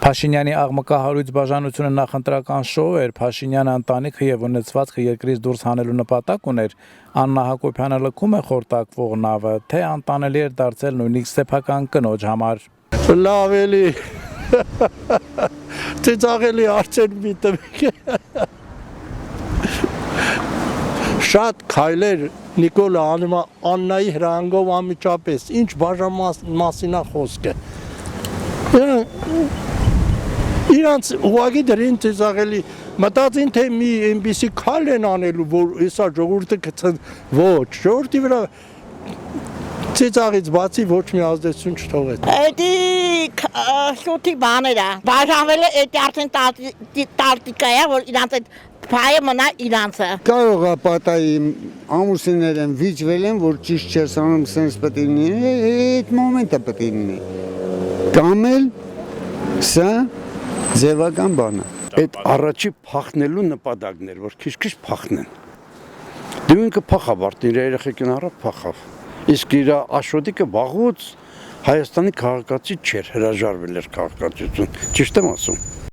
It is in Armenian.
Փաշինյանի աղմկահարույց բաժանությունը նախընտրական շոու էր, Փաշինյանը ընտանիքը եւ ունեցվածքը երկրից դուրս հանելու նպատակ ուներ, Աննա Հակոբյանը լքում է խորտակվող նավը, թե անտանելի էր դարձել նույնիսկ սեփական կնոջ համար։ Լավ էլի, ծիծաղելի հարցեր մի տվեք։ Շատ քայլեր Նիկոլը անում է Աննայի հրահանգով անմիջապես, ինչ բաժանմասին է խոսքը։ Իրանց ուղղակի դրին ծիծաղելի մտածին թե մի այնպիսի քայլ են անելու, որ հեսա ժողովուրդը կցն ոչ, ժողովրդի վրա ծիծաղից բացի ոչ մի ազդեցություն չթողեց։ Էդի շուտի բաներ է, բաժանվել է էդի արդեն տարտիկա է, որ իրանց այդ փայը մնա իրանցը։ Կարող է պատահի ամուսիններ են վիճվել են, որ ճիշտ չես անում, սենց պետք է լինի, այդ մոմենտը պետք է լինի։ Կամ էլ սա ձևական բան է։ Այդ առաջի փախնելու նպատակն էր, որ քիչ-քիչ փախնեն։ Դու ինքը փախավ, արդեն իր երեխեքին առավ փախավ։ Իսկ իր աշոտիկը վաղուց Հայաստանի քաղաքացի չէր, հրաժարվել էր քաղաքացիություն։ Ճիշտ եմ ասում։